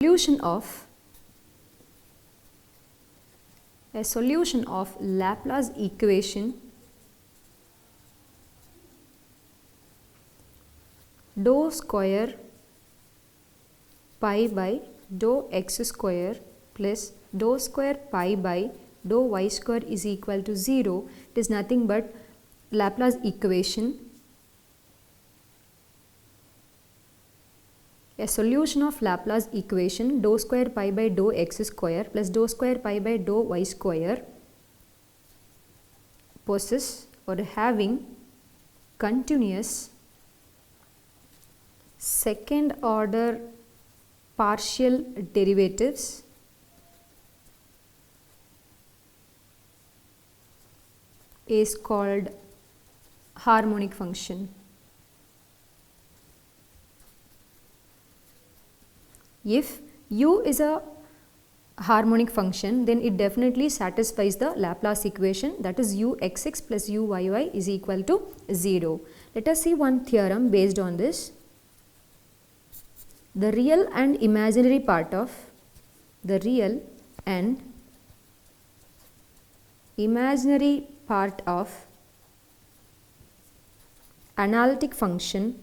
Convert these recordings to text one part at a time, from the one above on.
solution of Laplace equation dou square pi by dou x square plus dou square pi by dou y square is equal to 0. It is nothing but Laplace equation. A solution of Laplace equation dou square pi by dou x square plus dou square pi by dou y square possess or having continuous second order partial derivatives is called harmonic function. If u is a harmonic function, then it definitely satisfies the Laplace equation, that is uxx plus uyy is equal to 0. Let us see one theorem based on this. The real and imaginary part of analytic function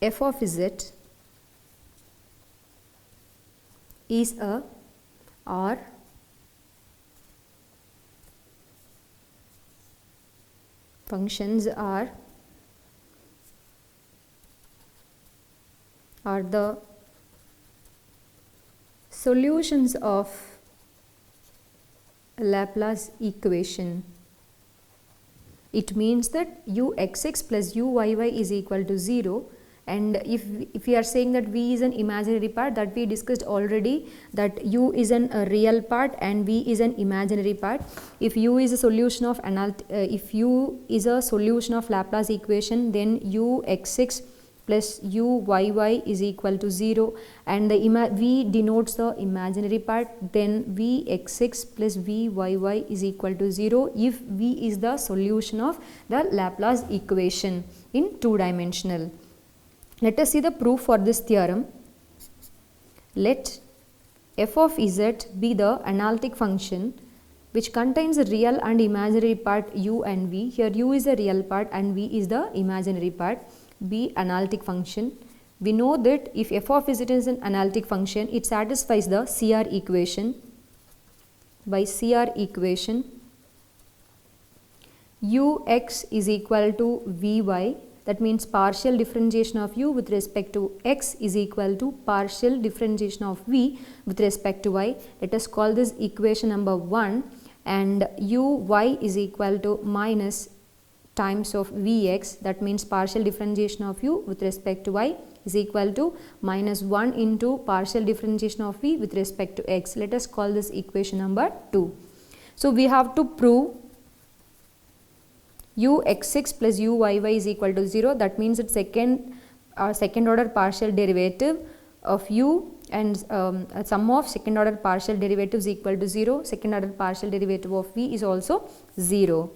f of z is a or functions are the solutions of Laplace equation. It means that uxx plus uyy is equal to 0, and if we are saying that v is an imaginary part, that we discussed already, that u is a real part and v is an imaginary part. If u is a solution of Laplace equation, then uxx plus uyy is equal to 0, and the v denotes the imaginary part, then vxx plus vyy is equal to 0 if v is the solution of the Laplace equation in two-dimensional. Let us see the proof for this theorem. Let f of z be the analytic function which contains the real and imaginary part u and v. Here u is the real part and v is the imaginary part. Be analytic function. We know that if f of z is an analytic function, it satisfies the CR equation. By CR equation, ux is equal to vy, that means partial differentiation of u with respect to x is equal to partial differentiation of v with respect to y. Let us call this equation number 1, and uy is equal to minus times of vx, that means partial differentiation of u with respect to y is equal to minus 1 into partial differentiation of v with respect to x. Let us call this equation number 2. So we have to prove uxx plus uyy is equal to 0, that means that second order partial derivative of u and sum of second order partial derivatives equal to 0. Second order partial derivative of v is also 0.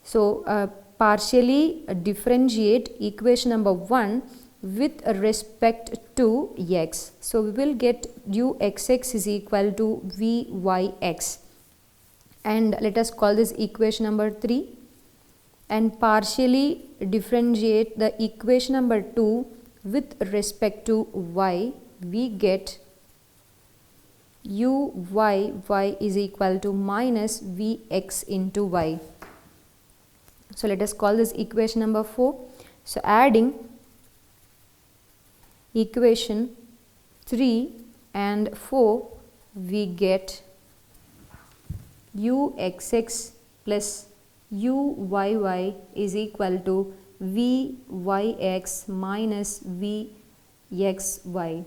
So partially differentiate equation number 1 with respect to x. So we will get uxx is equal to vyx, and let us call this equation number 3, and partially differentiate the equation number 2 with respect to y. We get uyy is equal to minus vx into y. So let us call this equation number 4. So adding equation 3 and 4, we get uxx plus uyy is equal to vyx minus vxy,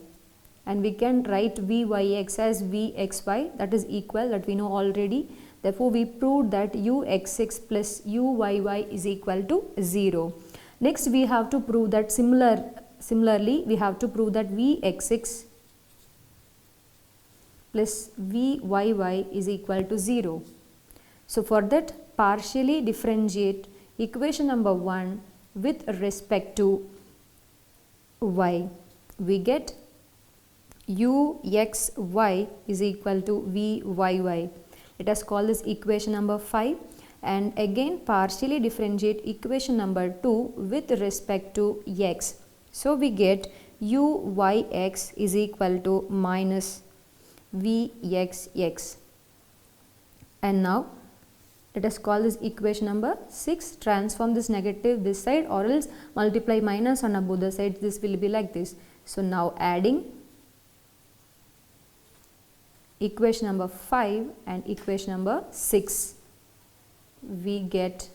and we can write vyx as vxy, that is equal, that we know already. Therefore we proved that uxx plus uyy is equal to 0. Next we have to prove that similarly we have to prove that vxx plus vyy is equal to 0. So for that, partially differentiate equation number 1 with respect to y. we get uxy is equal to vyy. Let us call this equation number 5, and again partially differentiate equation number 2 with respect to x. So we get uyx is equal to minus vxx. And now let us call this equation number 6. Transform this negative this side, or else multiply minus on both the sides. This will be like this. So now adding equation number 5 and equation number 6, we get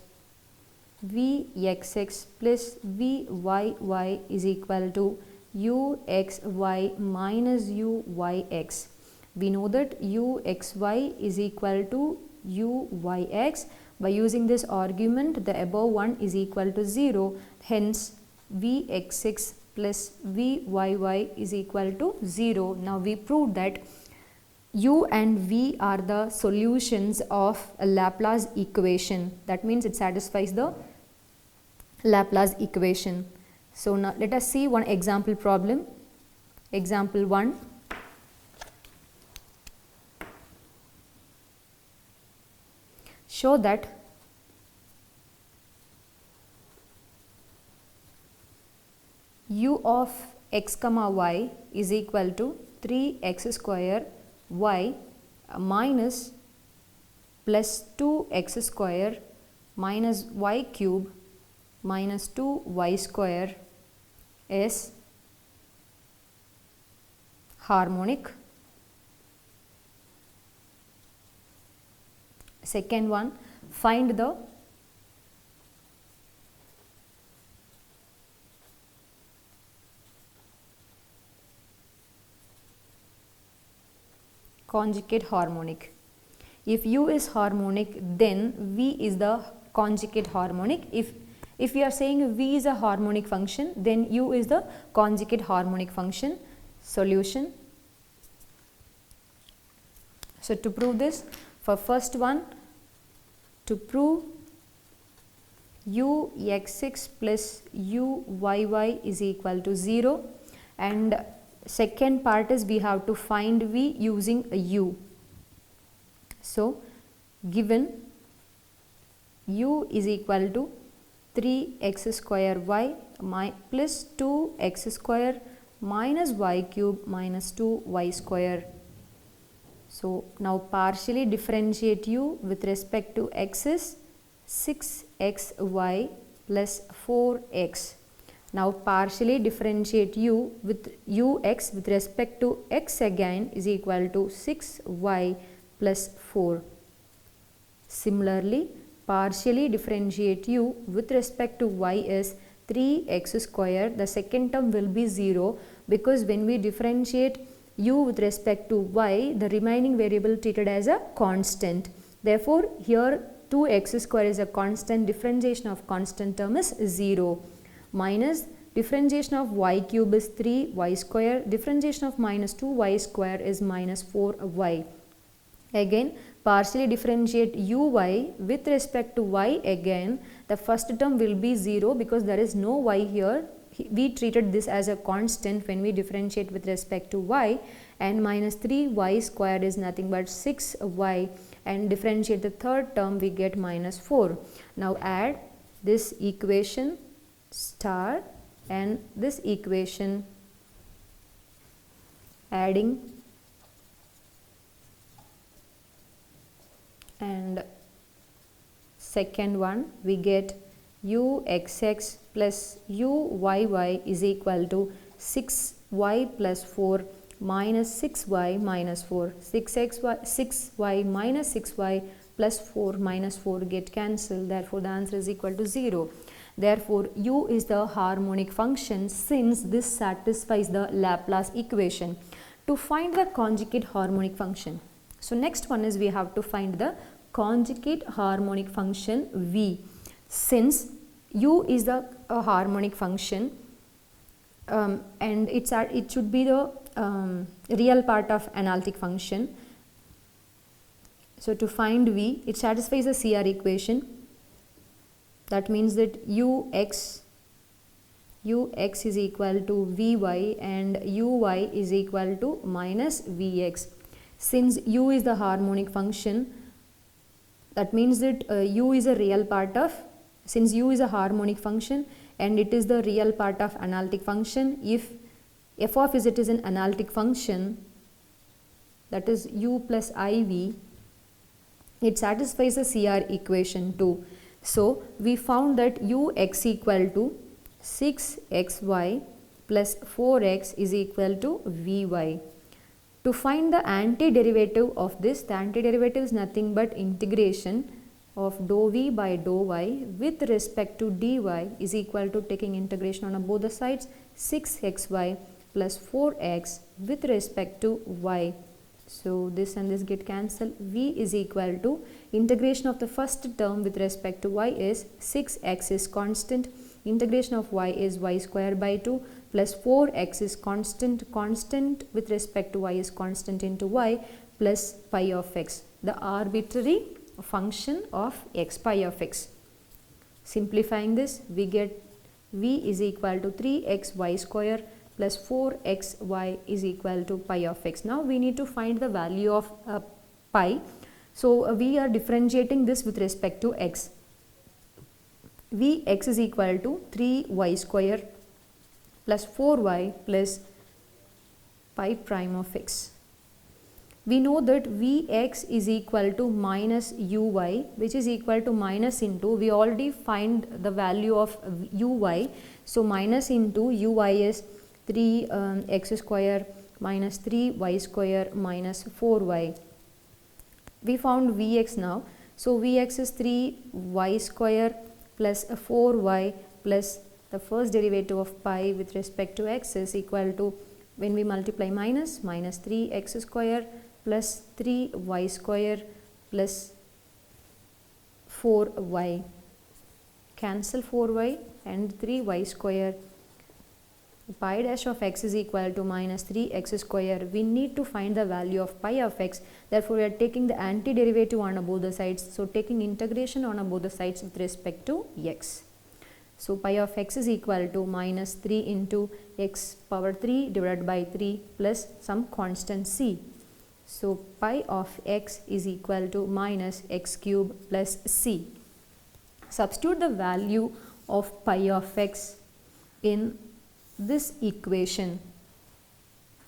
vxx plus vyy is equal to uxy minus uyx. We know that uxy is equal to uyx. By using this argument, the above one is equal to 0. Hence, vxx plus vyy is equal to 0. Now we proved that u and v are the solutions of a Laplace equation. That means it satisfies the Laplace equation. So now let us see one example problem. Example 1. Show that u of x comma y is equal to 3x square y minus plus 2x square minus y cube minus 2y square is harmonic. Second one, find the conjugate harmonic. If u is harmonic, then v is the conjugate harmonic. If we are saying v is a harmonic function, then u is the conjugate harmonic function. Solution. So to prove this, for first one, to prove uxx plus uyy is equal to 0, and second part is we have to find v using a u. So given u is equal to 3x square y plus 2x square minus y cube minus 2y square. So now partially differentiate u with respect to x is 6xy plus 4x. Now partially differentiate u with ux with respect to x again is equal to 6y plus 4. Similarly, partially differentiate u with respect to y is 3x square. The second term will be 0 because when we differentiate u with respect to y, the remaining variable treated as a constant. Therefore, here 2x square is a constant, differentiation of constant term is 0, minus differentiation of y cube is 3y square, differentiation of minus 2y square is minus 4y. Again, partially differentiate uy with respect to y again, the first term will be 0 because there is no y here. We treated this as a constant when we differentiate with respect to y, and minus 3y squared is nothing but 6y, and differentiate the third term we get minus 4. Now add this equation star and this equation, adding and second one we get uxx plus uyy is equal to 6y plus 4 minus 6y minus 4. 6y minus 6y plus 4 minus 4 get cancelled. Therefore, the answer is equal to 0. Therefore, u is the harmonic function since this satisfies the Laplace equation. To find the conjugate harmonic function, so next one is we have to find the conjugate harmonic function v. Since u is the harmonic function and it should be the real part of analytic function. So to find v, it satisfies the CR equation. That means that ux ux is equal to vy and uy is equal to minus vx. Since u is the harmonic function, that means that u is a real part of, since u is a harmonic function and it is the real part of analytic function, if f of z is an analytic function, that is u plus iv, it satisfies the CR equation too. So we found that ux equal to 6xy plus 4x is equal to vy. To find the antiderivative of this, the antiderivative is nothing but integration of dou v by dou y with respect to dy is equal to taking integration on both the sides, 6xy plus 4x with respect to y. So this and this get cancelled. V is equal to integration of the first term with respect to y is 6x is constant, integration of y is y square by 2 plus 4x is constant with respect to y is constant into y plus pi of x, the arbitrary function of x, pi of x. Simplifying this, we get v is equal to 3xy square plus 4xy is equal to pi of x. Now we need to find the value of pi. So we are differentiating this with respect to x. Vx is equal to 3y square plus 4y plus pi prime of x. We know that Vx is equal to minus uy, which is equal to minus into, we already find the value of uy. So minus into uy is 3x square minus 3y square minus 4y. We found Vx now. So Vx is 3y square plus 4y plus the first derivative of pi with respect to x is equal to, when we multiply minus 3x square plus 3y square plus 4y. Cancel 4y and 3y square. Pi dash of x is equal to minus 3x square. We need to find the value of pi of x. Therefore, we are taking the antiderivative on both the sides. So, taking integration on both the sides with respect to x. So, pi of x is equal to minus 3 into x power 3 divided by 3 plus some constant c. So, pi of x is equal to minus x cube plus c. Substitute the value of pi of x in this equation.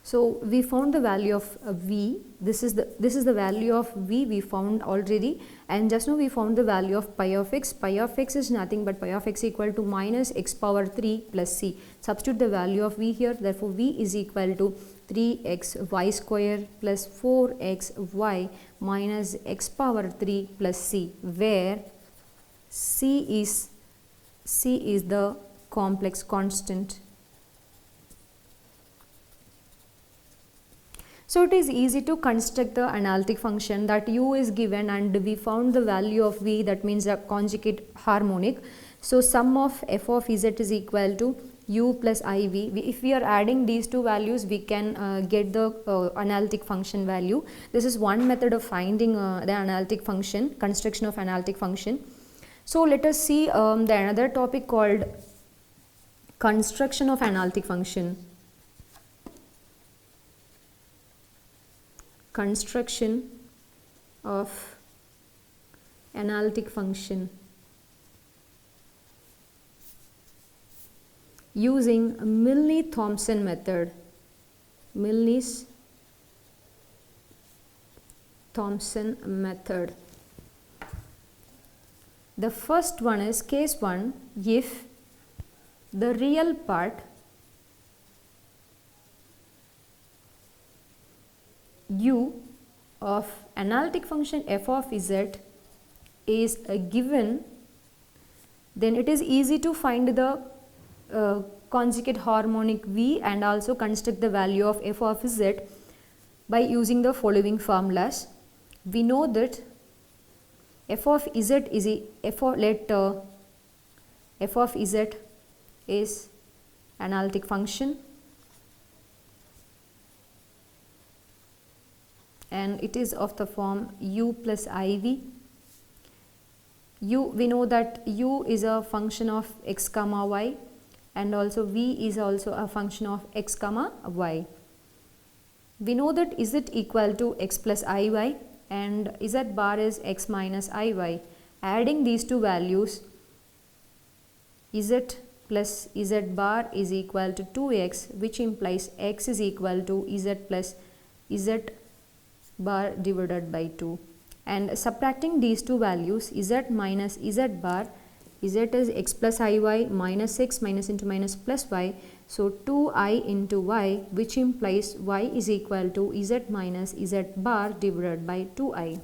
So we found the value of v. This is the value of v we found already, and just now we found the value of pi of x. Pi of x is nothing but pi of x equal to minus x power 3 plus c. Substitute the value of v here. Therefore, v is equal to 3xy square plus 4xy minus x power 3 plus c, where c is the complex constant. So it is easy to construct the analytic function that u is given and we found the value of v, that means a conjugate harmonic. So sum of f of z is equal to u plus iv. If we are adding these two values, we can get the analytic function value. This is one method of finding the analytic function, construction of analytic function. So let us see the another topic called construction of analytic function. Construction of analytic function using Milne-Thomson method. Milne's Thomson method. The first one is case 1, if the real part u of analytic function f of z is given, then it is easy to find the conjugate harmonic v and also construct the value of f of z by using the following formulas. We know that f of z is f of z is analytic function, and it is of the form u plus iv. U, we know that u is a function of x comma y and also v is also a function of x comma y. We know that z equal to x plus iy and z bar is x minus iy. Adding these two values, z plus z bar is equal to 2x, which implies x is equal to z plus z bar divided by 2. And subtracting these two values, z minus z bar, z is x plus iy minus x minus into minus plus y, so 2i into y, which implies y is equal to z minus z bar divided by 2i.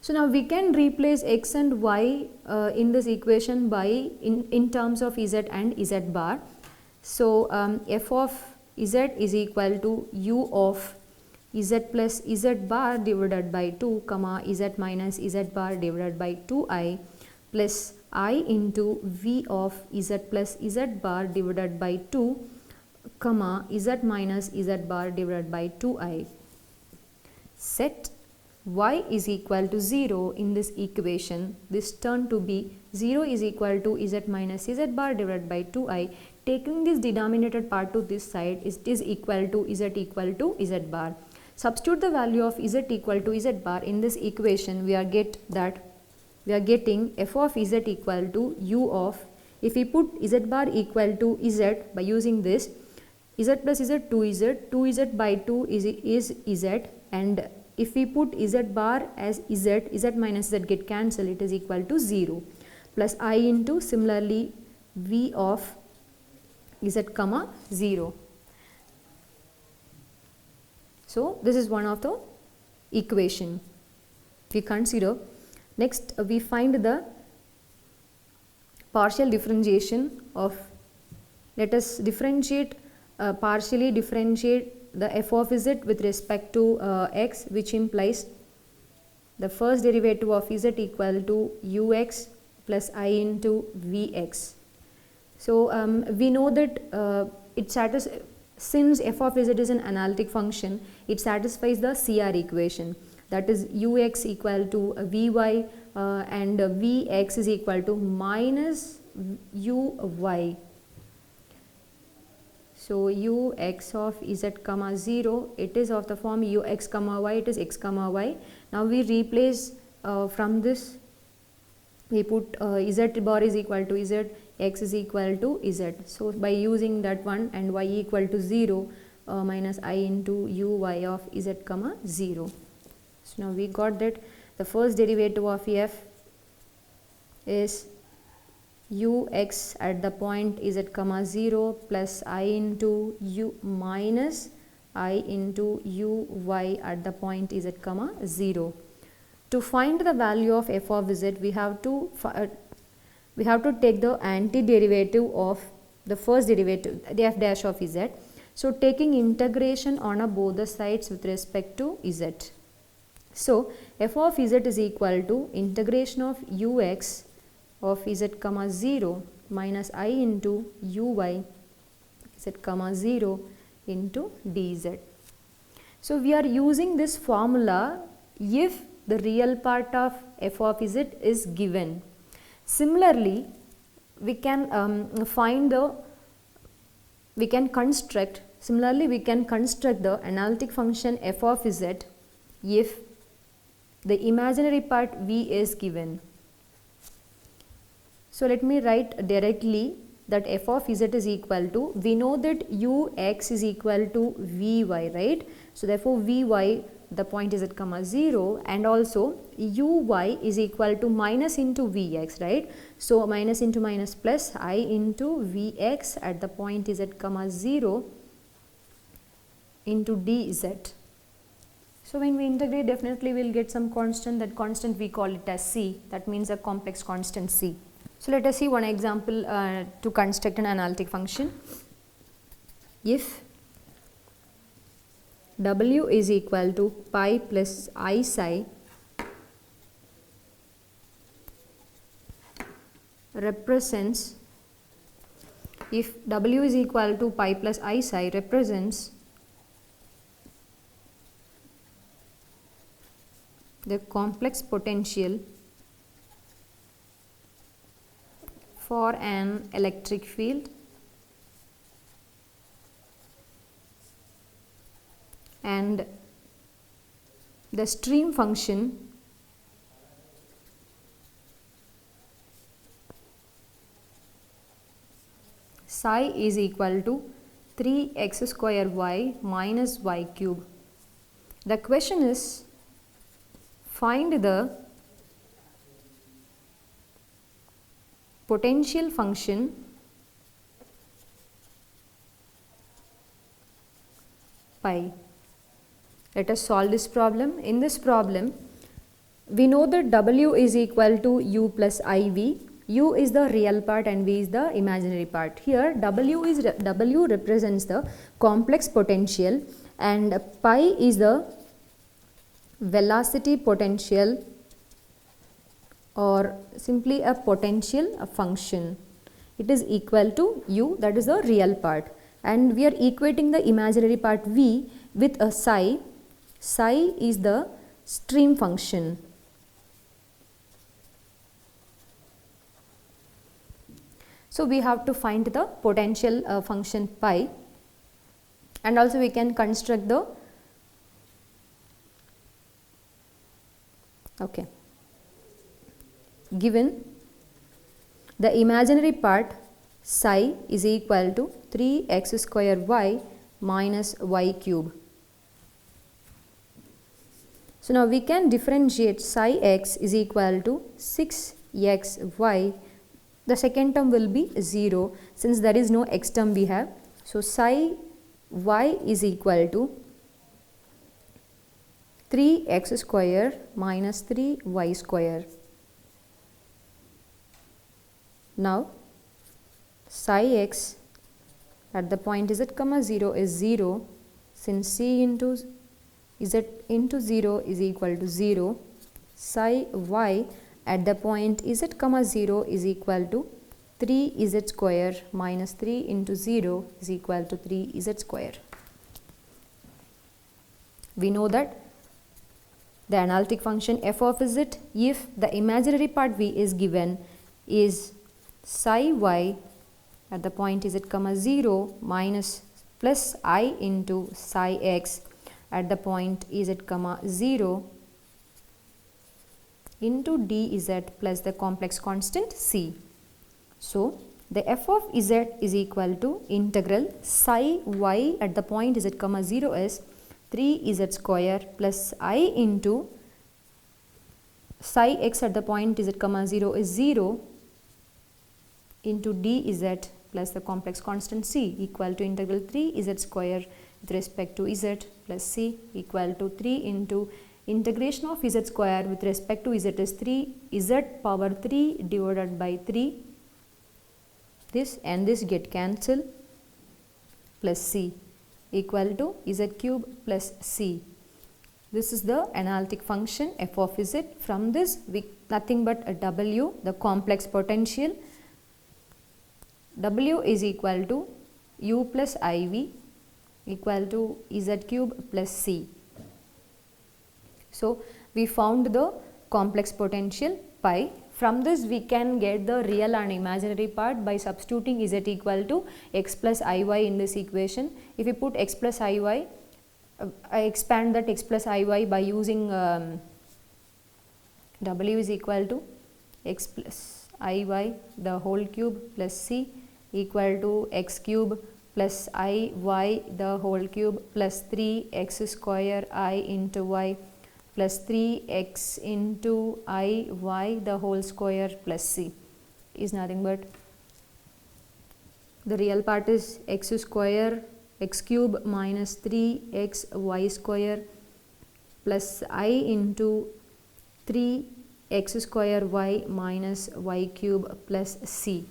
So now we can replace x and y in this equation by in terms of z and z bar. So f of z is equal to u of z plus z bar divided by 2 comma z minus z bar divided by 2i plus I into v of z plus z bar divided by 2 comma z minus z bar divided by 2i. Set y is equal to 0 in this equation. This turned to be 0 is equal to z minus z bar divided by 2i. Taking this denominator part to this side, it is equal to z equal to z bar. Substitute the value of z equal to z bar in this equation. We are getting f of z equal to u of, if we put z bar equal to z by using this, z plus z 2z by 2 is z, and if we put z bar as z minus z get cancelled, it is equal to 0 plus I into similarly v of z comma 0. So this is one of the equation we consider. Next we find the partial differentiation of, let us differentiate partially differentiate the f of z with respect to x, which implies the first derivative of z equal to ux plus I into vx. So we know that since f of z is an analytic function, it satisfies the CR equation, that is ux equal to vy and vx is equal to minus uy. So ux of z comma 0, it is of the form ux comma y, it is x comma y. Now we replace from this, we put z bar is equal to z, x is equal to z. So by using that one, and y equal to 0 minus I into uy of z comma 0. So now we got that the first derivative of f is ux at the point z comma 0 plus I into u minus I into uy at the point z comma 0. To find the value of f of z, we have to take the antiderivative of the first derivative, the f dash of z. So taking integration on both the sides with respect to z. So f of z is equal to integration of ux of z comma 0 minus I into uy z comma 0 into dz. So we are using this formula if the real part of f of z is given. Similarly, we can construct the analytic function f of z if the imaginary part v is given. So let me write directly that f of z is equal to, we know that ux is equal to vy, right? So therefore vy, the point is z comma 0, and also uy is equal to minus into vx, right? So minus into minus plus I into vx at the point z comma 0 into dz. So when we integrate, definitely we will get some constant. That constant we call it as c, that means a complex constant c. So let us see one example to construct an analytic function. If w is equal to pi plus I psi represents, if w is equal to pi plus I psi represents the complex potential for an electric field and the stream function psi is equal to 3x square y minus y cube. The question is, find the potential function pi. Let us solve this problem. In this problem, we know that W is equal to U plus IV. U is the real part and V is the imaginary part. Here W represents the complex potential and pi is the velocity potential or simply a potential function. It is equal to U, that is the real part, and we are equating the imaginary part V with a psi. Psi is the stream function. So we have to find the potential function pi, and also we can construct the given the imaginary part psi is equal to 3x square y minus y cube. So now we can differentiate psi x is equal to 6xy. The second term will be 0 since there is no x term we have. So psi y is equal to 3x square minus 3y square. Now psi x at the point z comma 0 is 0, since c into z into 0 is equal to 0. Psi y at the point z comma 0 is equal to 3z square minus 3 into 0 is equal to 3z square. We know that the analytic function f of z, if the imaginary part v is given, is psi y at the point z comma 0 minus plus I into psi x at the point z comma 0 into dz plus the complex constant c. So the f of z is equal to integral psi y at the point z comma 0 is 3z square plus I into psi x at the point z comma 0 is 0 into dz plus the complex constant c equal to integral 3z square with respect to z plus c equal to 3 into integration of z square with respect to z is 3 z power 3 divided by 3, this and this get cancelled, plus c equal to z cube plus c. This is the analytic function f of z. From this we nothing but a w, the complex potential. W is equal to u plus iv equal to z cube plus c. So we found the complex potential pi. From this we can get the real and imaginary part by substituting z equal to x plus iy in this equation. If we put x plus iy, I expand that x plus iy by using w is equal to x plus iy the whole cube plus c equal to x cube plus iy the whole cube plus 3x square I into y plus 3x into iy the whole square plus c is nothing but the real part is x square x cube minus 3x y square plus I into 3x square y minus y cube plus c.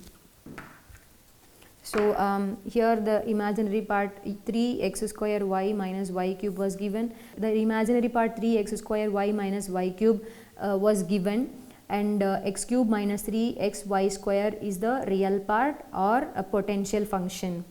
So here the imaginary part 3x square y minus y cube was given. The imaginary part 3x square y minus y cube was given, and x cube minus 3x y square is the real part or a potential function.